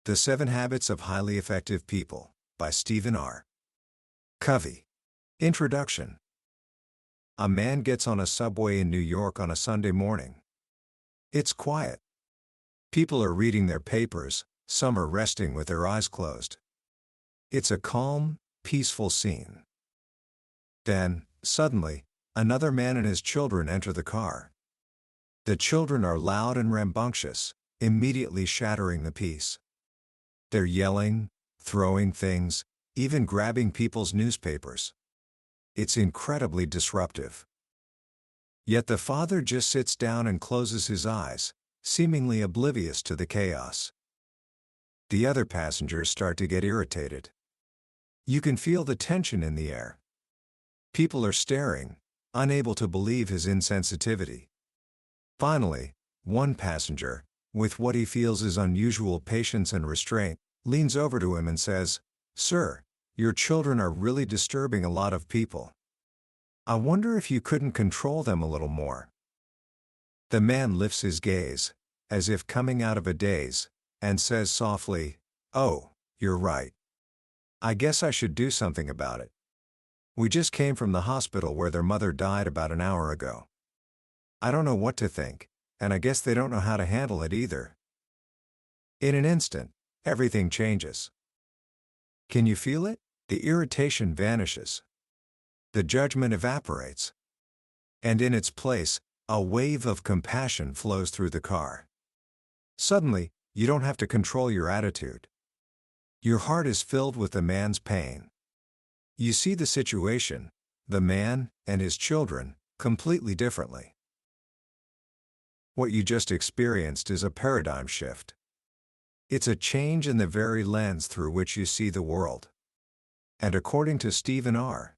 The 7 Habits of Highly Effective People, by Stephen R. Covey. Introduction. A man gets on a subway in New York on a Sunday morning. It's quiet. People are reading their papers, some are resting with their eyes closed. It's a calm, peaceful scene. Then, suddenly, another man and his children enter the car. The children are loud and rambunctious, immediately shattering the peace. They're yelling, throwing things, even grabbing people's newspapers. It's incredibly disruptive. Yet the father just sits down and closes his eyes, seemingly oblivious to the chaos. The other passengers start to get irritated. You can feel the tension in the air. People are staring, unable to believe his insensitivity. Finally, one passenger, with what he feels is unusual patience and restraint, leans over to him and says, "Sir, your children are really disturbing a lot of people. I wonder if you couldn't control them a little more." The man lifts his gaze, as if coming out of a daze, and says softly, "Oh, you're right. I guess I should do something about it. We just came from the hospital where their mother died about an hour ago. I don't know what to think, and I guess they don't know how to handle it either." In an instant, everything changes. Can you feel it? The irritation vanishes. The judgment evaporates. And in its place, a wave of compassion flows through the car. Suddenly, you don't have to control your attitude. Your heart is filled with the man's pain. You see the situation, the man and his children, completely differently. What you just experienced is a paradigm shift. It's a change in the very lens through which you see the world. And according to Stephen R.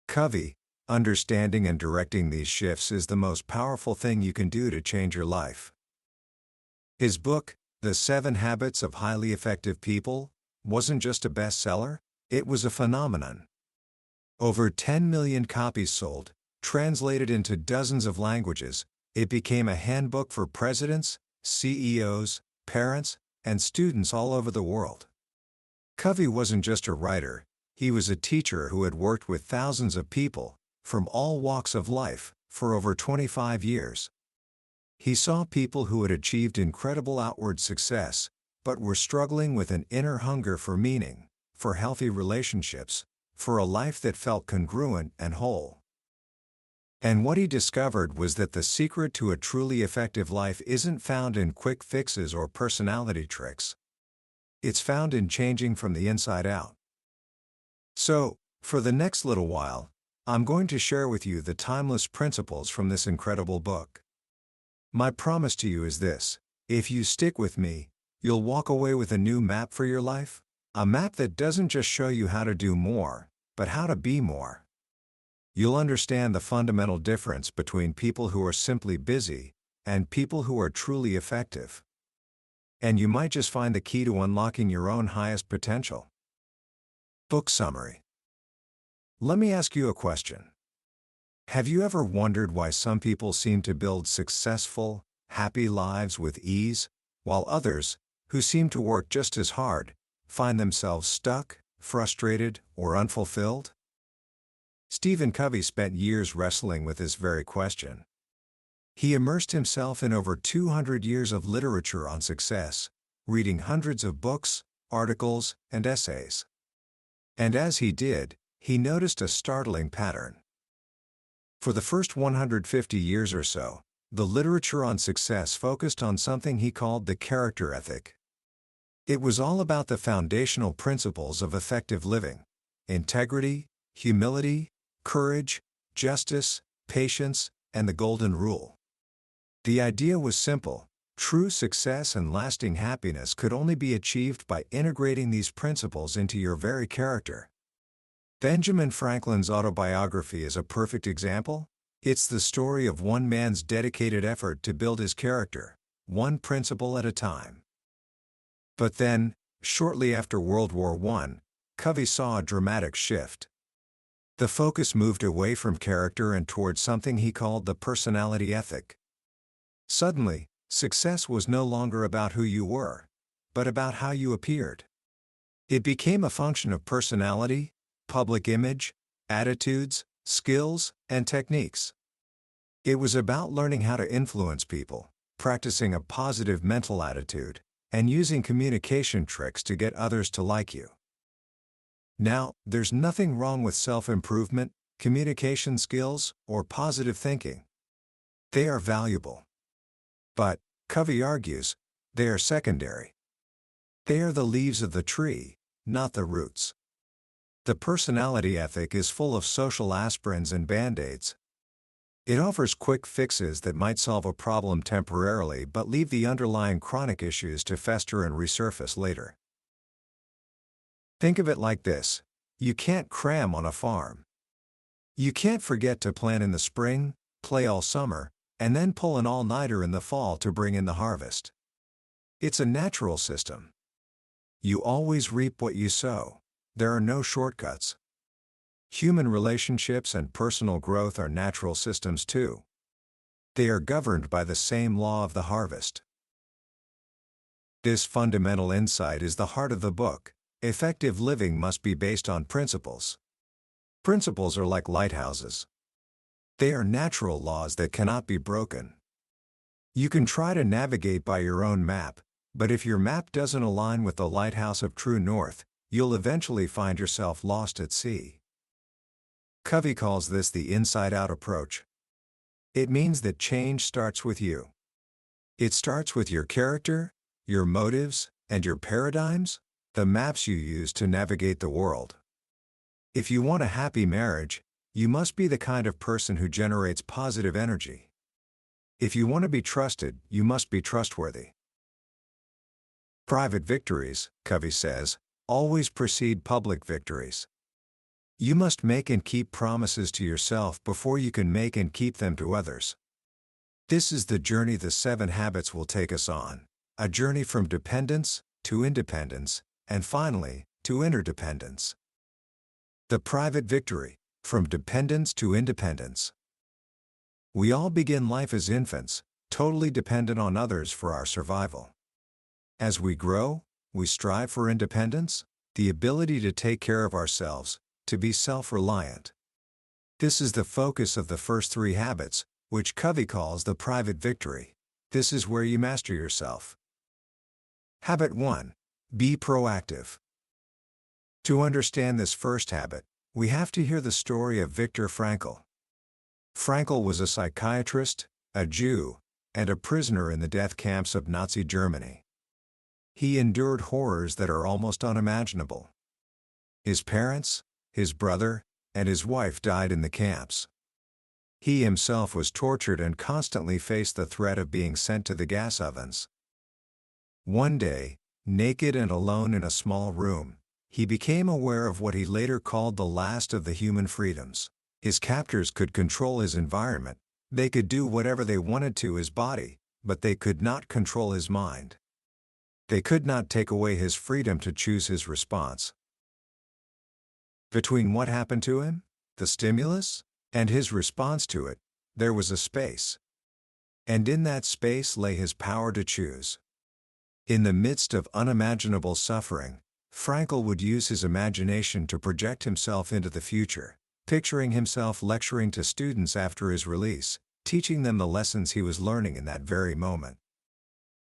Covey, understanding and directing these shifts is the most powerful thing you can do to change your life. His book, The 7 Habits of Highly Effective People, wasn't just a bestseller, it was a phenomenon. Over 10 million copies sold, translated into dozens of languages. It became a handbook for presidents, CEOs, parents, and students all over the world. Covey wasn't just a writer, he was a teacher who had worked with thousands of people, from all walks of life, for over 25 years. He saw people who had achieved incredible outward success, but were struggling with an inner hunger for meaning, for healthy relationships, for a life that felt congruent and whole. And what he discovered was that the secret to a truly effective life isn't found in quick fixes or personality tricks. It's found in changing from the inside out. So, for the next little while, I'm going to share with you the timeless principles from this incredible book. My promise to you is this: if you stick with me, you'll walk away with a new map for your life, a map that doesn't just show you how to do more, but how to be more. You'll understand the fundamental difference between people who are simply busy and people who are truly effective. And you might just find the key to unlocking your own highest potential. Book summary. Let me ask you a question. Have you ever wondered why some people seem to build successful, happy lives with ease, while others, who seem to work just as hard, find themselves stuck, frustrated, or unfulfilled? Stephen Covey spent years wrestling with this very question. He immersed himself in over 200 years of literature on success, reading hundreds of books, articles, and essays. And as he did, he noticed a startling pattern. For the first 150 years or so, the literature on success focused on something he called the character ethic. It was all about the foundational principles of effective living: integrity, humility, courage, justice, patience, and the golden rule. The idea was simple: true success and lasting happiness could only be achieved by integrating these principles into your very character. Benjamin Franklin's autobiography is a perfect example. It's the story of one man's dedicated effort to build his character, one principle at a time. But then, shortly after World War I, Covey saw a dramatic shift. The focus moved away from character and towards something he called the personality ethic. Suddenly, success was no longer about who you were. but about how you appeared. It became a function of personality, public image, attitudes, skills, and techniques. It was about learning how to influence people, practicing a positive mental attitude, and using communication tricks to get others to like you. Now, there's nothing wrong with self-improvement, communication skills, or positive thinking. They are valuable. But, Covey argues, they are secondary. They are the leaves of the tree, not the roots. The personality ethic is full of social aspirins and band-aids. It offers quick fixes that might solve a problem temporarily but leave the underlying chronic issues to fester and resurface later. Think of it like this: you can't cram on a farm. You can't forget to plant in the spring, play all summer, and then pull an all-nighter in the fall to bring in the harvest. It's a natural system. You always reap what you sow. There are no shortcuts. Human relationships and personal growth are natural systems too. They are governed by the same law of the harvest. This fundamental insight is the heart of the book. Effective living must be based on principles. Principles are like lighthouses. They are natural laws that cannot be broken. You can try to navigate by your own map, but if your map doesn't align with the lighthouse of true north, you'll eventually find yourself lost at sea. Covey calls this the inside-out approach. It means that change starts with you. It starts with your character, your motives, and your paradigms, the maps you use to navigate the world. If you want a happy marriage, you must be the kind of person who generates positive energy. If you want to be trusted, you must be trustworthy. Private victories, Covey says, always precede public victories. You must make and keep promises to yourself before you can make and keep them to others. This is the journey the 7 habits will take us on, a journey from dependence to independence, and finally, to interdependence. The private victory, from dependence to independence. We all begin life as infants, totally dependent on others for our survival. As we grow, we strive for independence, the ability to take care of ourselves, to be self-reliant. This is the focus of the first 3 habits, which Covey calls the private victory. This is where you master yourself. Habit 1. Be proactive. To understand this first habit, we have to hear the story of Viktor Frankl. Frankl was a psychiatrist, a Jew, and a prisoner in the death camps of Nazi Germany. He endured horrors that are almost unimaginable. His parents, his brother, and his wife died in the camps. He himself was tortured and constantly faced the threat of being sent to the gas ovens. One day, naked and alone in a small room, he became aware of what he later called the last of the human freedoms. His captors could control his environment, they could do whatever they wanted to his body, but they could not control his mind. They could not take away his freedom to choose his response. Between what happened to him, the stimulus, and his response to it, there was a space. And in that space lay his power to choose. In the midst of unimaginable suffering, Frankl would use his imagination to project himself into the future, picturing himself lecturing to students after his release, teaching them the lessons he was learning in that very moment.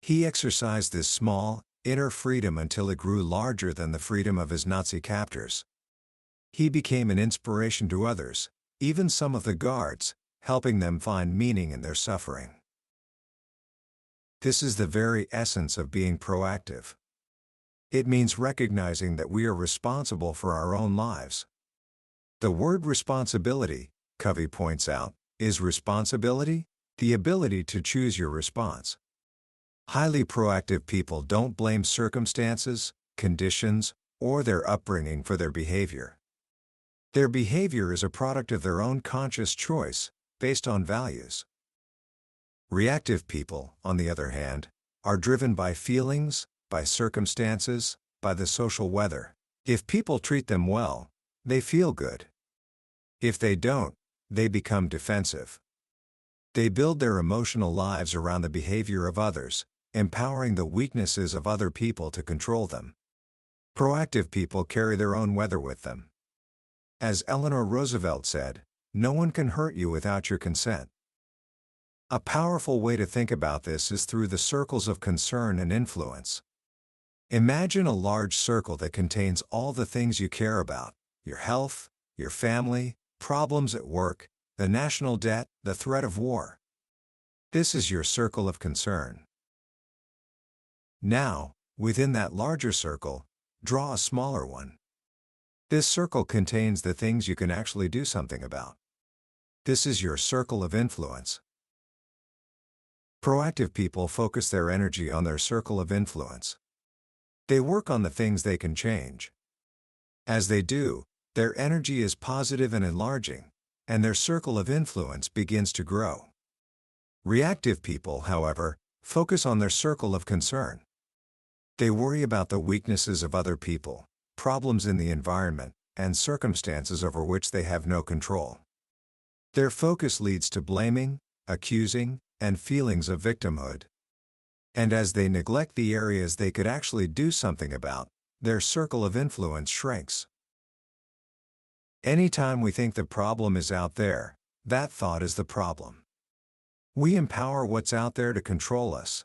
He exercised this small, inner freedom until it grew larger than the freedom of his Nazi captors. He became an inspiration to others, even some of the guards, helping them find meaning in their suffering. This is the very essence of being proactive. It means recognizing that we are responsible for our own lives. The word responsibility, Covey points out, is responsibility, the ability to choose your response. Highly proactive people don't blame circumstances, conditions, or their upbringing for their behavior. Their behavior is a product of their own conscious choice, based on values. Reactive people, on the other hand, are driven by feelings, by circumstances, by the social weather. If people treat them well, they feel good. If they don't, they become defensive. They build their emotional lives around the behavior of others, empowering the weaknesses of other people to control them. Proactive people carry their own weather with them. As Eleanor Roosevelt said, "No one can hurt you without your consent." A powerful way to think about this is through the circles of concern and influence. Imagine a large circle that contains all the things you care about: your health, your family, problems at work, the national debt, the threat of war. This is your circle of concern. Now, within that larger circle, draw a smaller one. This circle contains the things you can actually do something about. This is your circle of influence. Proactive people focus their energy on their circle of influence. They work on the things they can change. As they do, their energy is positive and enlarging, and their circle of influence begins to grow. Reactive people, however, focus on their circle of concern. They worry about the weaknesses of other people, problems in the environment, and circumstances over which they have no control. Their focus leads to blaming, accusing, and feelings of victimhood. And as they neglect the areas they could actually do something about, their circle of influence shrinks. Anytime we think the problem is out there, that thought is the problem. We empower what's out there to control us.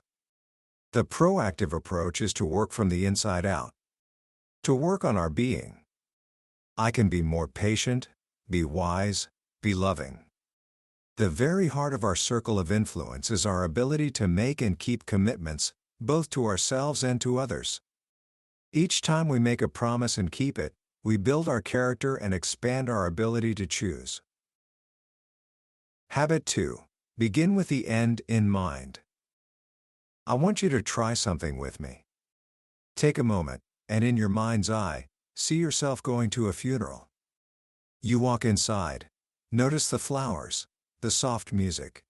The proactive approach is to work from the inside out. To work on our being. I can be more patient, be wise, be loving. The very heart of our circle of influence is our ability to make and keep commitments, both to ourselves and to others. Each time we make a promise and keep it, we build our character and expand our ability to choose. Habit 2. Begin with the end in mind. I want you to try something with me. Take a moment, and in your mind's eye, see yourself going to a funeral. You walk inside. Notice the flowers, the soft music.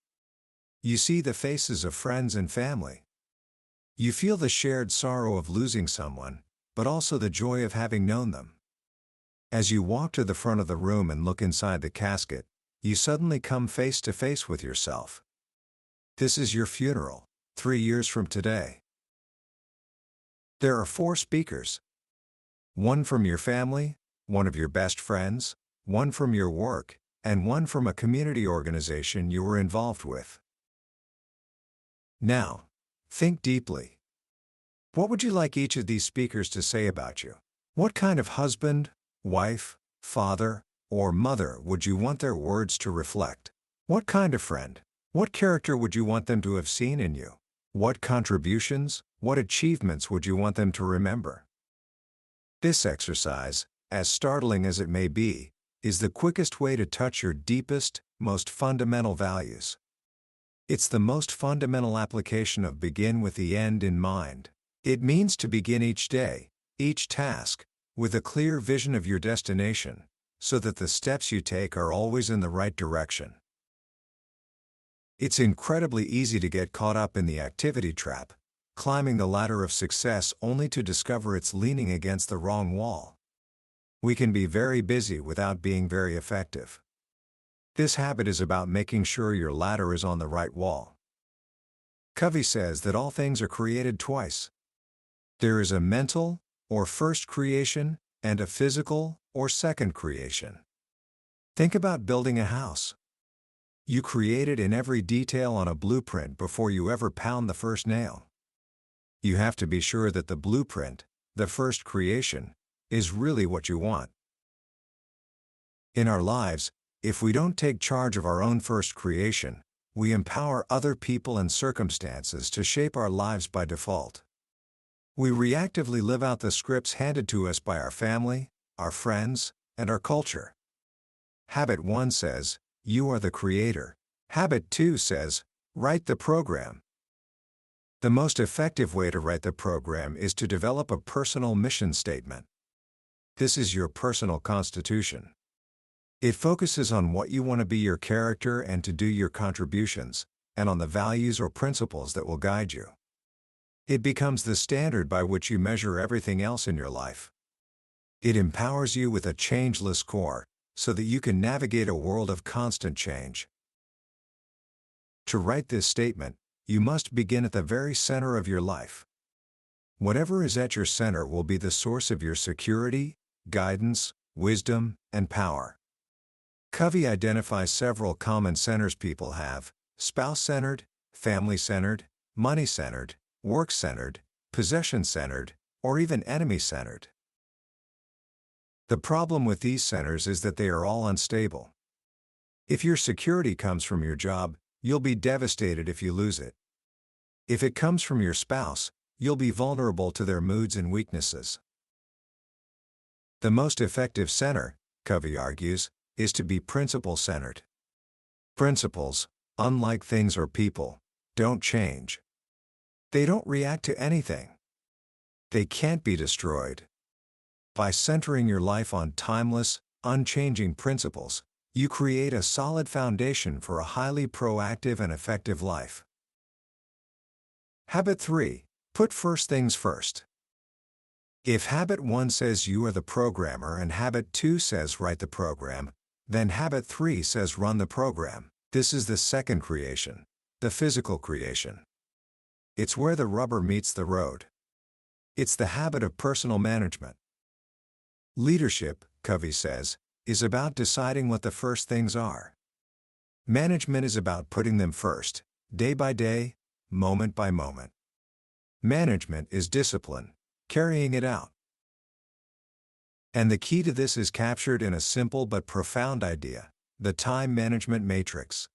You see the faces of friends and family. You feel the shared sorrow of losing someone, but also the joy of having known them. As you walk to the front of the room and look inside the casket, you suddenly come face to face with yourself. This is your funeral, 3 years from today. There are 4 speakers. One from your family, one of your best friends, one from your work, and one from a community organization you were involved with. Now, think deeply. What would you like each of these speakers to say about you? What kind of husband, wife, father, or mother would you want their words to reflect? What kind of friend? What character would you want them to have seen in you? What contributions, what achievements would you want them to remember? This exercise, as startling as it may be, is the quickest way to touch your deepest, most fundamental values. It's the most fundamental application of begin with the end in mind. It means to begin each day, each task, with a clear vision of your destination, so that the steps you take are always in the right direction. It's incredibly easy to get caught up in the activity trap, climbing the ladder of success only to discover it's leaning against the wrong wall. We can be very busy without being very effective. This habit is about making sure your ladder is on the right wall. Covey says that all things are created twice. There is a mental, or first creation, and a physical, or second creation. Think about building a house. You create it in every detail on a blueprint before you ever pound the first nail. You have to be sure that the blueprint, the first creation, is really what you want. In our lives, if we don't take charge of our own first creation, we empower other people and circumstances to shape our lives by default. We reactively live out the scripts handed to us by our family, our friends, and our culture. Habit 1 says, you are the creator. Habit 2 says, write the program. The most effective way to write the program is to develop a personal mission statement. This is your personal constitution. It focuses on what you want to be your character and to do your contributions, and on the values or principles that will guide you. It becomes the standard by which you measure everything else in your life. It empowers you with a changeless core, so that you can navigate a world of constant change. To write this statement, you must begin at the very center of your life. Whatever is at your center will be the source of your security, guidance, wisdom, and power. Covey identifies several common centers people have: spouse-centered, family-centered, money-centered, work-centered, possession-centered, or even enemy-centered. The problem with these centers is that they are all unstable. If your security comes from your job, you'll be devastated if you lose it. If it comes from your spouse, you'll be vulnerable to their moods and weaknesses. The most effective center, Covey argues, is to be principle-centered. Principles, unlike things or people, don't change. They don't react to anything. They can't be destroyed. By centering your life on timeless, unchanging principles, you create a solid foundation for a highly proactive and effective life. Habit 3. Put first things first. If Habit 1 says you are the programmer and Habit 2 says write the program, then Habit 3 says run the program. This is the second creation, the physical creation. It's where the rubber meets the road. It's the habit of personal management. Leadership, Covey says, is about deciding what the first things are. Management is about putting them first, day by day, moment by moment. Management is discipline, carrying it out. And the key to this is captured in a simple but profound idea: the time management matrix.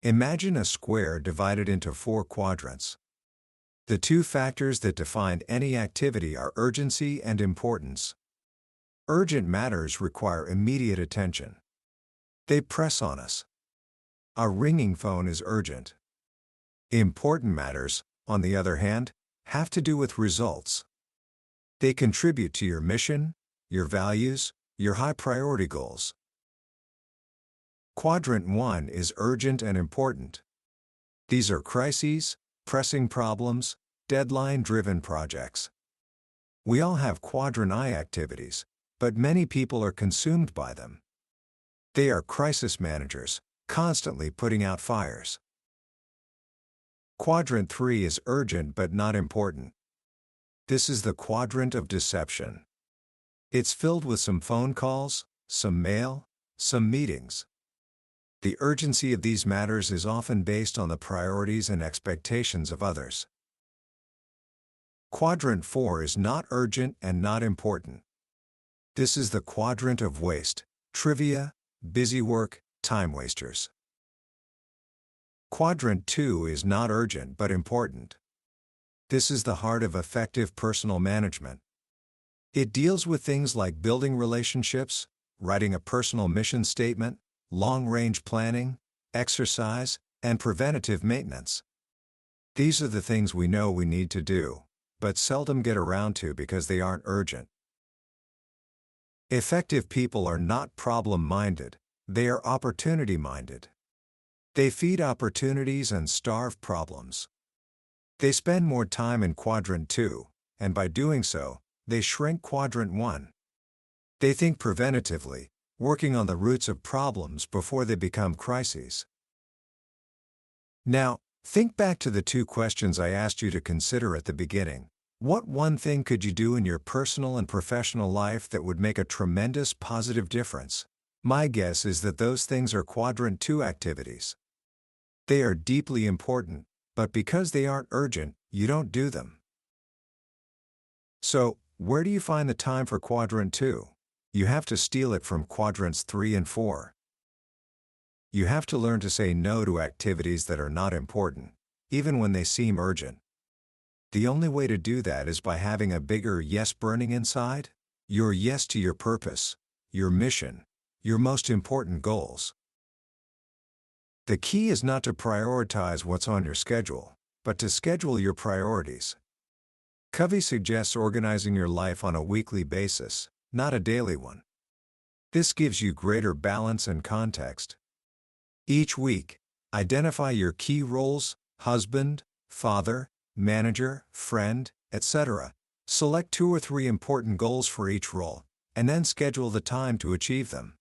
Imagine a square divided into 4 quadrants. The 2 factors that define any activity are urgency and importance. Urgent matters require immediate attention. They press on us. A ringing phone is urgent. Important matters, on the other hand, have to do with results. They contribute to your mission, your values, your high-priority goals. Quadrant 1 is urgent and important. These are crises, pressing problems, deadline-driven projects. We all have Quadrant I activities, but many people are consumed by them. They are crisis managers, constantly putting out fires. Quadrant 3 is urgent but not important. This is the quadrant of deception. It's filled with some phone calls, some mail, some meetings. The urgency of these matters is often based on the priorities and expectations of others. Quadrant 4 is not urgent and not important. This is the quadrant of waste, trivia, busy work, time wasters. Quadrant 2 is not urgent but important. This is the heart of effective personal management. It deals with things like building relationships, writing a personal mission statement, long-range planning, exercise, and preventative maintenance. These are the things we know we need to do, but seldom get around to because they aren't urgent. Effective people are not problem-minded, they are opportunity-minded. They feed opportunities and starve problems. They spend more time in Quadrant 2, and by doing so, they shrink Quadrant 1. They think preventatively, working on the roots of problems before they become crises. Now, think back to the 2 questions I asked you to consider at the beginning. What one thing could you do in your personal and professional life that would make a tremendous positive difference? My guess is that those things are Quadrant 2 activities. They are deeply important, but because they aren't urgent, you don't do them. So, where do you find the time for Quadrant 2? You have to steal it from Quadrants 3 and 4. You have to learn to say no to activities that are not important, even when they seem urgent. The only way to do that is by having a bigger yes burning inside, your yes to your purpose, your mission, your most important goals. The key is not to prioritize what's on your schedule, but to schedule your priorities. Covey suggests organizing your life on a weekly basis, not a daily one. This gives you greater balance and context. Each week, identify your key roles: husband, father, manager, friend, etc. Select 2 or 3 important goals for each role, and then schedule the time to achieve them.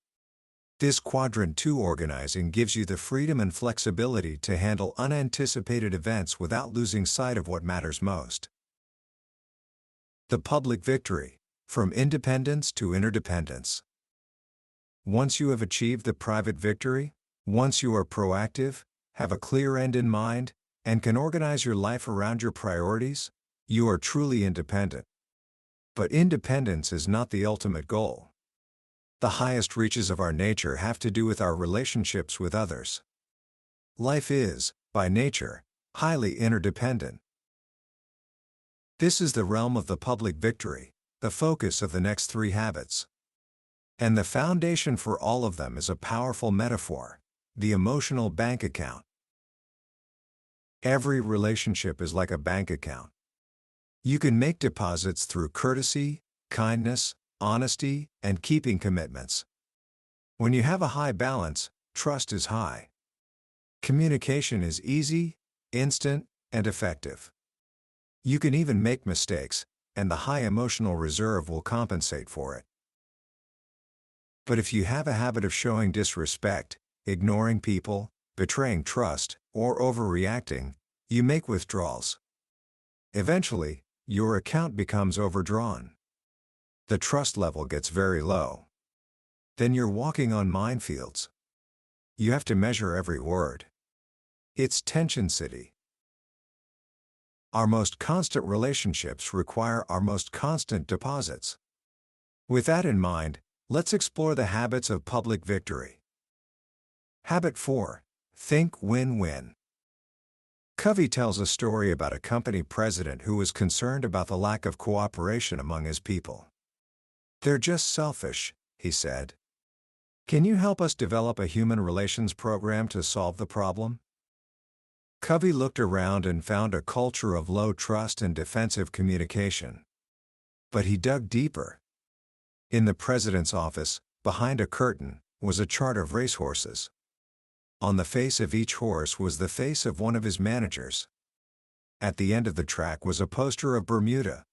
This Quadrant 2 organizing gives you the freedom and flexibility to handle unanticipated events without losing sight of what matters most. The public victory, from independence to interdependence. Once you have achieved the private victory, once you are proactive, have a clear end in mind, and can organize your life around your priorities, you are truly independent. But independence is not the ultimate goal. The highest reaches of our nature have to do with our relationships with others. Life is, by nature, highly interdependent. This is the realm of the public victory, the focus of the next 3 habits. And the foundation for all of them is a powerful metaphor: the emotional bank account. Every relationship is like a bank account. You can make deposits through courtesy, kindness, honesty, and keeping commitments. When you have a high balance, trust is high. Communication is easy, instant, and effective. You can even make mistakes, and the high emotional reserve will compensate for it. But if you have a habit of showing disrespect, ignoring people, betraying trust, or overreacting, you make withdrawals. Eventually, your account becomes overdrawn. The trust level gets very low. Then you're walking on minefields. You have to measure every word. It's tension city. Our most constant relationships require our most constant deposits. With that in mind, let's explore the habits of public victory. Habit 4. Think win-win. Covey tells a story about a company president who was concerned about the lack of cooperation among his people. "They're just selfish," he said. "Can you help us develop a human relations program to solve the problem?" Covey looked around and found a culture of low trust and defensive communication. But he dug deeper. In the president's office, behind a curtain, was a chart of racehorses. On the face of each horse was the face of one of his managers. At the end of the track was a poster of Bermuda.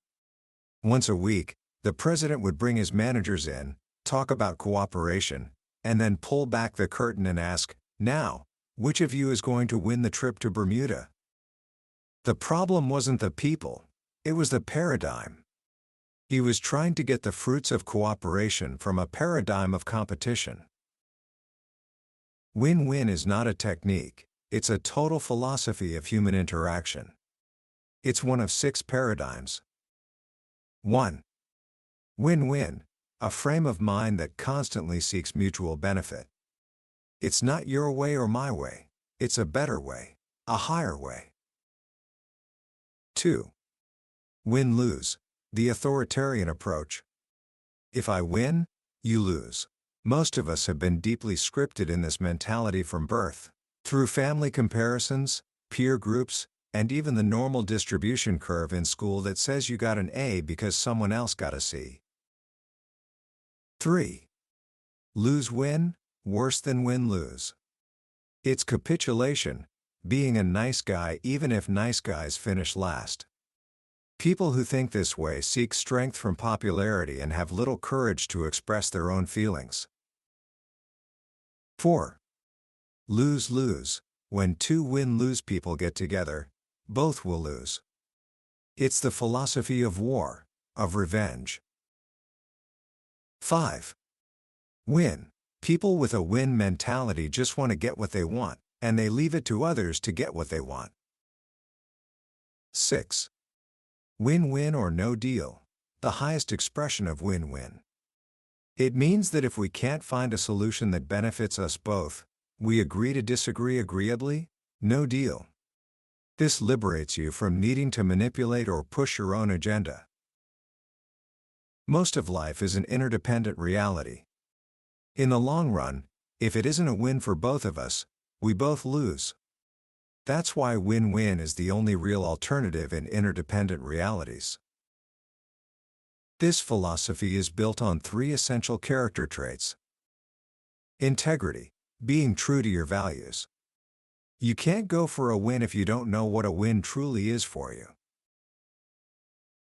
Once a week, the president would bring his managers in, talk about cooperation, and then pull back the curtain and ask, "Now, which of you is going to win the trip to Bermuda?" The problem wasn't the people, it was the paradigm. He was trying to get the fruits of cooperation from a paradigm of competition. Win-win is not a technique, it's a total philosophy of human interaction. It's one of 6 paradigms. 1. Win-win, a frame of mind that constantly seeks mutual benefit. It's not your way or my way, it's a better way, a higher way. 2. Win-lose, the authoritarian approach. If I win, you lose. Most of us have been deeply scripted in this mentality from birth, through family comparisons, peer groups, and even the normal distribution curve in school that says you got an A because someone else got a C. 3. Lose-win, worse than win-lose. It's capitulation, being a nice guy even if nice guys finish last. People who think this way seek strength from popularity and have little courage to express their own feelings. 4. Lose-lose, when 2 win-lose people get together, both will lose. It's the philosophy of war, of revenge. 5. Win. People with a win mentality just want to get what they want, and they leave it to others to get what they want. 6. Win-win or no deal, the highest expression of win-win. It means that if we can't find a solution that benefits us both, we agree to disagree agreeably, no deal. This liberates you from needing to manipulate or push your own agenda. Most of life is an interdependent reality. In the long run, if it isn't a win for both of us, we both lose. That's why win-win is the only real alternative in interdependent realities. This philosophy is built on 3 essential character traits. Integrity, being true to your values. You can't go for a win if you don't know what a win truly is for you.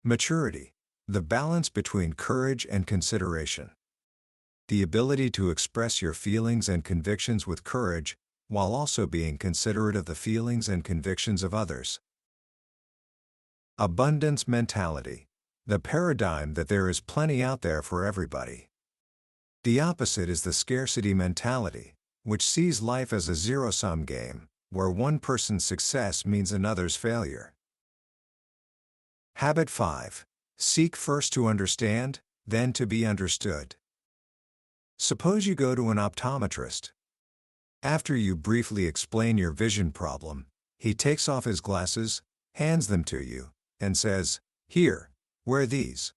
Maturity, the balance between courage and consideration. the ability to express your feelings and convictions with courage, while also being considerate of the feelings and convictions of others. Abundance mentality, the paradigm that there is plenty out there for everybody. The opposite is the scarcity mentality, which sees life as a zero-sum game, where one person's success means another's failure. Habit 5. Seek first to understand, then to be understood. Suppose you go to an optometrist. After you briefly explain your vision problem, he takes off his glasses, hands them to you, and says, "Here, wear these.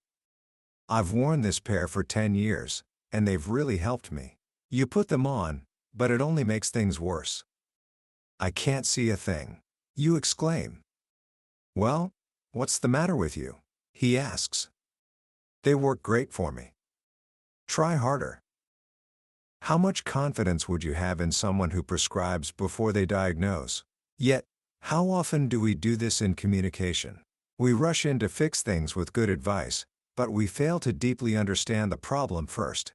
I've worn this pair for 10 years, and they've really helped me." You put them on, but it only makes things worse. "I can't see a thing," you exclaim. "Well, what's the matter with you?" he asks. "They work great for me." Try harder. How much confidence would you have in someone who prescribes before they diagnose? Yet, how often do we do this in communication? We rush in to fix things with good advice, but we fail to deeply understand the problem first.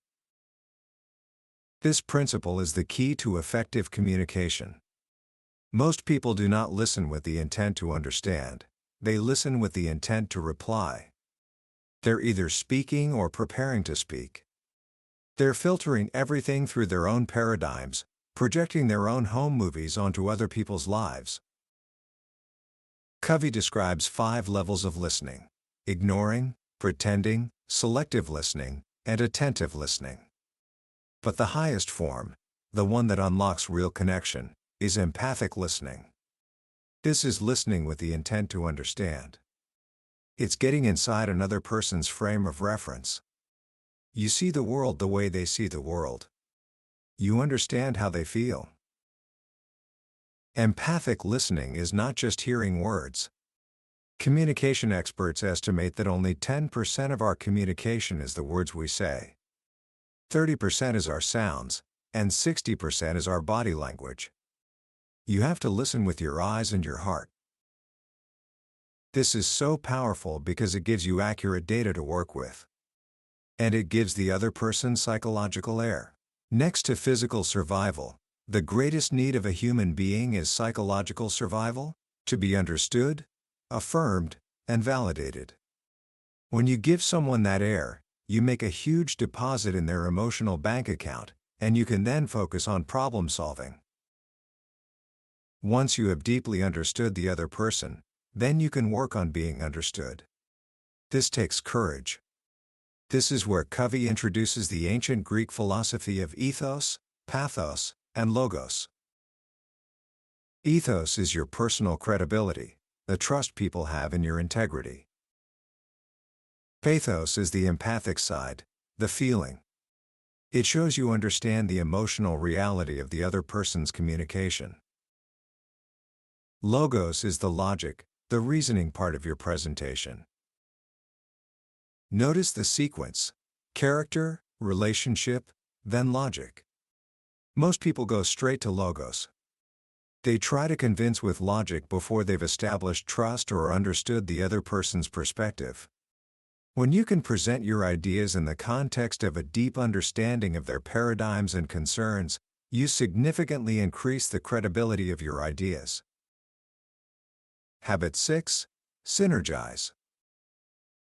This principle is the key to effective communication. Most people do not listen with the intent to understand. They listen with the intent to reply. They're either speaking or preparing to speak. They're filtering everything through their own paradigms, projecting their own home movies onto other people's lives. Covey describes 5 levels of listening: ignoring, pretending, selective listening, and attentive listening. But the highest form, the one that unlocks real connection, is empathic listening. This is listening with the intent to understand. It's getting inside another person's frame of reference. You see the world the way they see the world. You understand how they feel. Empathic listening is not just hearing words. Communication experts estimate that only 10% of our communication is the words we say. 30% is our sounds, and 60% is our body language. You have to listen with your eyes and your heart. This is so powerful because it gives you accurate data to work with. And it gives the other person psychological air. Next to physical survival, the greatest need of a human being is psychological survival, to be understood, affirmed, and validated. When you give someone that air, you make a huge deposit in their emotional bank account, and you can then focus on problem solving. Once you have deeply understood the other person, then you can work on being understood. This takes courage. This is where Covey introduces the ancient Greek philosophy of ethos, pathos, and logos. Ethos is your personal credibility, the trust people have in your integrity. Pathos is the empathic side, the feeling. It shows you understand the emotional reality of the other person's communication. Logos is the logic, the reasoning part of your presentation. Notice the sequence: character, relationship, then logic. Most people go straight to logos. They try to convince with logic before they've established trust or understood the other person's perspective. When you can present your ideas in the context of a deep understanding of their paradigms and concerns, you significantly increase the credibility of your ideas. Habit 6. Synergize.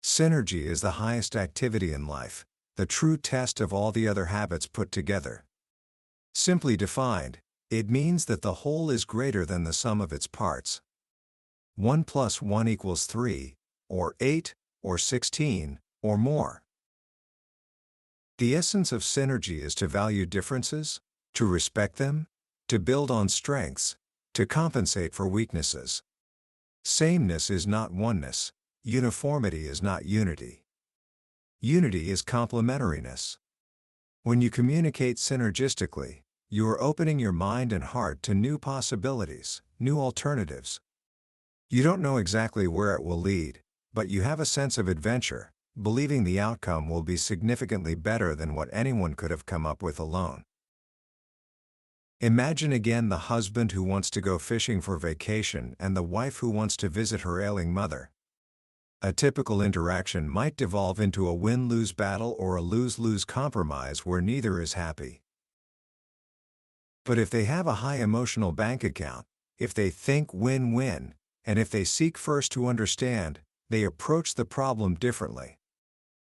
Synergy is the highest activity in life, the true test of all the other habits put together. Simply defined, it means that the whole is greater than the sum of its parts. 1 + 1 = 3, or 8, or 16, or more. The essence of synergy is to value differences, to respect them, to build on strengths, to compensate for weaknesses. Sameness is not oneness. Uniformity is not unity. Unity is complementariness. When you communicate synergistically, you are opening your mind and heart to new possibilities, new alternatives. You don't know exactly where it will lead, but you have a sense of adventure, believing the outcome will be significantly better than what anyone could have come up with alone. Imagine again the husband who wants to go fishing for vacation and the wife who wants to visit her ailing mother. A typical interaction might devolve into a win-lose battle or a lose-lose compromise where neither is happy. But if they have a high emotional bank account, if they think win-win, and if they seek first to understand, they approach the problem differently.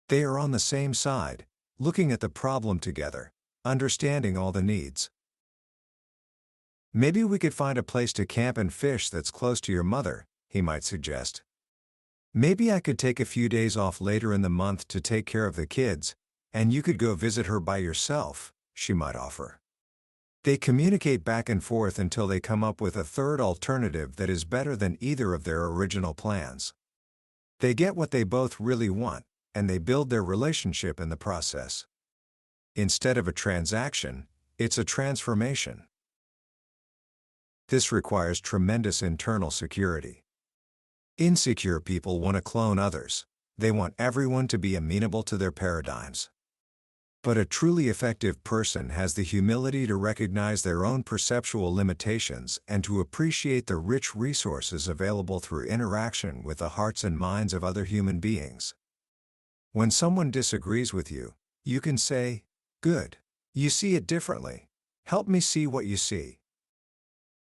They are on the same side, looking at the problem together, understanding all the needs. Maybe we could find a place to camp and fish that's close to your mother, he might suggest. Maybe I could take a few days off later in the month to take care of the kids, and you could go visit her by yourself, she might offer. They communicate back and forth until they come up with a third alternative that is better than either of their original plans. They get what they both really want, and they build their relationship in the process. Instead of a transaction, it's a transformation. This requires tremendous internal security. Insecure people want to clone others. They want everyone to be amenable to their paradigms. But a truly effective person has the humility to recognize their own perceptual limitations and to appreciate the rich resources available through interaction with the hearts and minds of other human beings. When someone disagrees with you, you can say, "Good. You see it differently. Help me see what you see."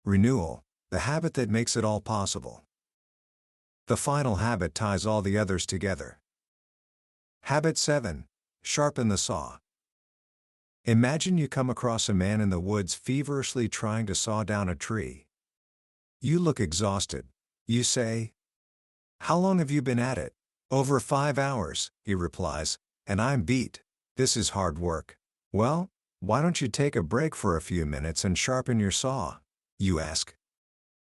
Renewal, the habit that makes it all possible. The final habit ties all the others together. Habit 7. Sharpen the saw. Imagine you come across a man in the woods feverishly trying to saw down a tree. You look exhausted. You say, "How long have you been at it?" "Over 5 hours, he replies, "and I'm beat. This is hard work." "Well, why don't you take a break for a few minutes and sharpen your saw?" you ask.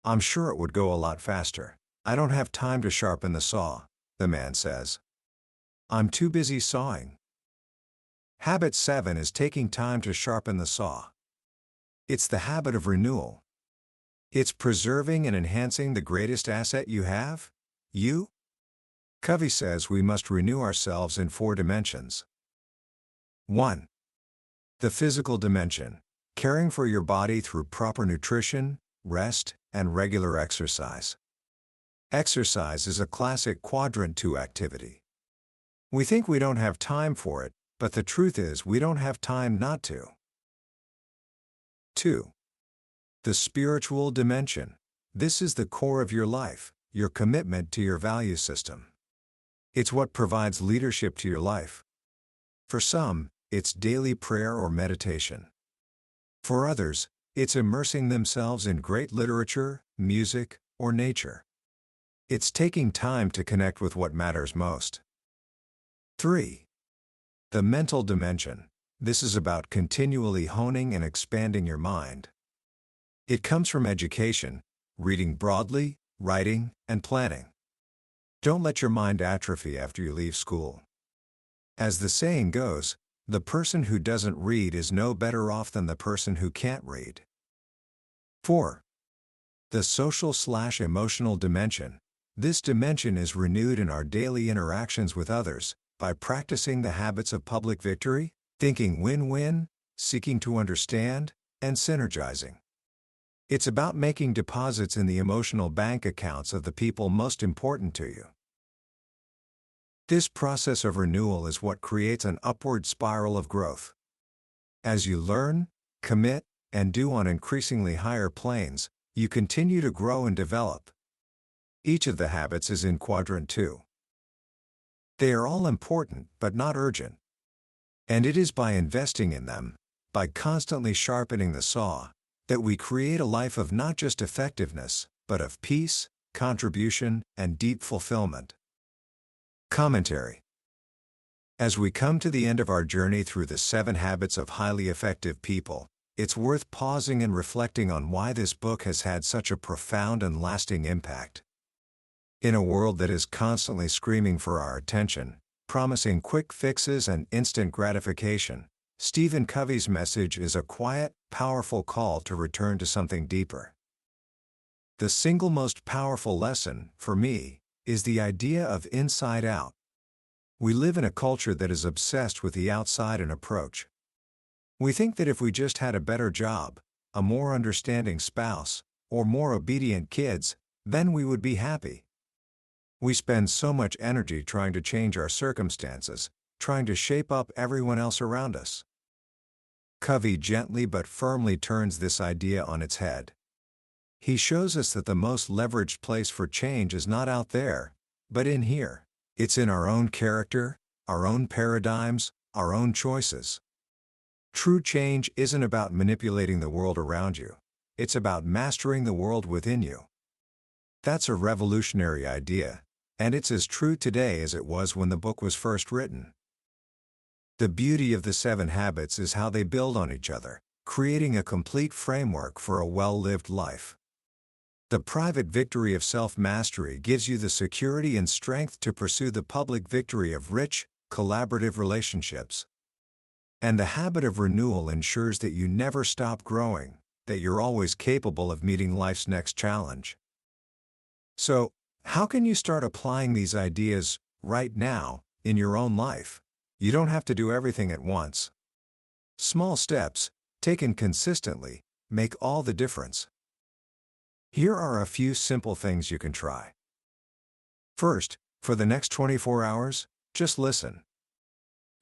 "I'm sure it would go a lot faster." "I don't have time to sharpen the saw," the man says. "I'm too busy sawing." Habit 7 is taking time to sharpen the saw. It's the habit of renewal. It's preserving and enhancing the greatest asset you have, you. Covey says we must renew ourselves in 4 dimensions. 1. The physical dimension, caring for your body through proper nutrition, rest, and regular exercise. Exercise is a classic quadrant 2 activity. We think we don't have time for it, but the truth is we don't have time not to. 2. The spiritual dimension. This is the core of your life, your commitment to your value system. It's what provides leadership to your life. For some, it's daily prayer or meditation. For others, it's immersing themselves in great literature, music, or nature. It's taking time to connect with what matters most. 3. The mental dimension. This is about continually honing and expanding your mind. It comes from education, reading broadly, writing, and planning. Don't let your mind atrophy after you leave school. As the saying goes, the person who doesn't read is no better off than the person who can't read. 4. The social/emotional dimension. This dimension is renewed in our daily interactions with others, by practicing the habits of public victory, thinking win-win, seeking to understand, and synergizing. It's about making deposits in the emotional bank accounts of the people most important to you. This process of renewal is what creates an upward spiral of growth. As you learn, commit, and do on increasingly higher planes, you continue to grow and develop. Each of the habits is in quadrant 2. They are all important but not urgent. And it is by investing in them, by constantly sharpening the saw, that we create a life of not just effectiveness, but of peace, contribution, and deep fulfillment. Commentary. As we come to the end of our journey through the 7 habits of highly effective people, it's worth pausing and reflecting on why this book has had such a profound and lasting impact. In a world that is constantly screaming for our attention, promising quick fixes and instant gratification, Stephen Covey's message is a quiet, powerful call to return to something deeper. The single most powerful lesson, for me, is the idea of inside out. We live in a culture that is obsessed with the outside-in approach. We think that if we just had a better job, a more understanding spouse, or more obedient kids, then we would be happy. We spend so much energy trying to change our circumstances, trying to shape up everyone else around us. Covey gently but firmly turns this idea on its head. He shows us that the most leveraged place for change is not out there, but in here. It's in our own character, our own paradigms, our own choices. True change isn't about manipulating the world around you. It's about mastering the world within you. That's a revolutionary idea, and it's as true today as it was when the book was first written. The beauty of the 7 habits is how they build on each other, creating a complete framework for a well-lived life. The private victory of self-mastery gives you the security and strength to pursue the public victory of rich, collaborative relationships. And the habit of renewal ensures that you never stop growing, that you're always capable of meeting life's next challenge. So, how can you start applying these ideas right now in your own life? You don't have to do everything at once. Small steps, taken consistently, make all the difference. Here are a few simple things you can try. First, for the next 24 hours, just listen.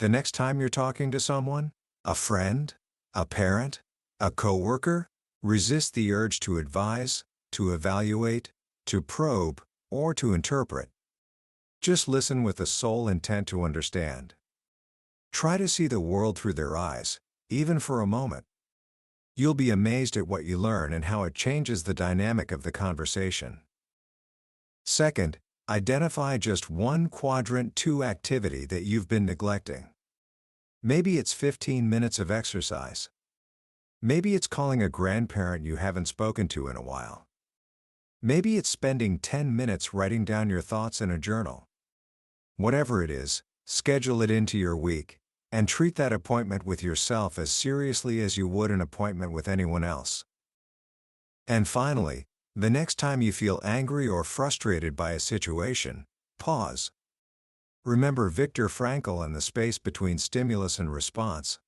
The next time you're talking to someone, a friend, a parent, a coworker, resist the urge to advise, to evaluate, to probe, or to interpret. Just listen with the sole intent to understand. Try to see the world through their eyes, even for a moment. You'll be amazed at what you learn and how it changes the dynamic of the conversation. Second, identify just one quadrant 2 activity that you've been neglecting. Maybe it's 15 minutes of exercise. Maybe it's calling a grandparent you haven't spoken to in a while. Maybe it's spending 10 minutes writing down your thoughts in a journal. Whatever it is, schedule it into your week, and treat that appointment with yourself as seriously as you would an appointment with anyone else. And finally, the next time you feel angry or frustrated by a situation, pause. Remember Viktor Frankl and the space between stimulus and response.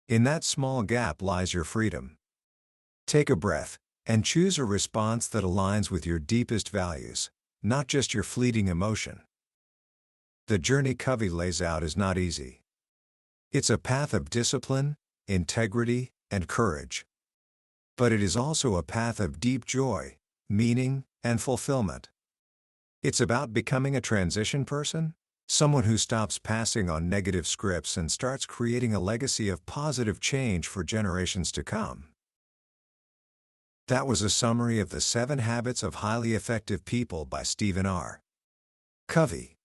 In that small gap lies your freedom. Take a breath, and choose a response that aligns with your deepest values, not just your fleeting emotion. The journey Covey lays out is not easy. It's a path of discipline, integrity, and courage. But it is also a path of deep joy, meaning, and fulfillment. It's about becoming a transition person, someone who stops passing on negative scripts and starts creating a legacy of positive change for generations to come. That was a summary of the 7 Habits of Highly Effective People by Stephen R. Covey.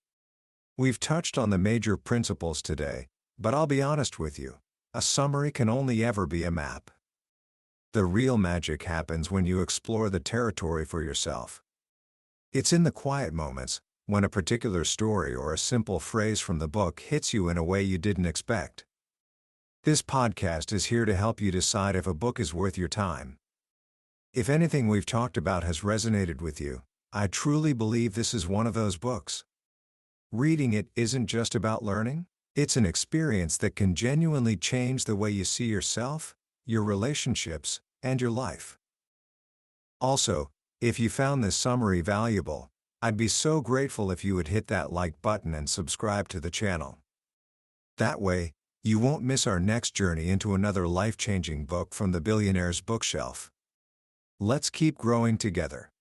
We've touched on the major principles today, but I'll be honest with you, a summary can only ever be a map. The real magic happens when you explore the territory for yourself. It's in the quiet moments, when a particular story or a simple phrase from the book hits you in a way you didn't expect. This podcast is here to help you decide if a book is worth your time. If anything we've talked about has resonated with you, I truly believe this is one of those books. Reading it isn't just about learning, it's an experience that can genuinely change the way you see yourself, your relationships, and your life. Also, if you found this summary valuable, I'd be so grateful if you would hit that like button and subscribe to the channel. That way, you won't miss our next journey into another life-changing book from the billionaire's bookshelf. Let's keep growing together.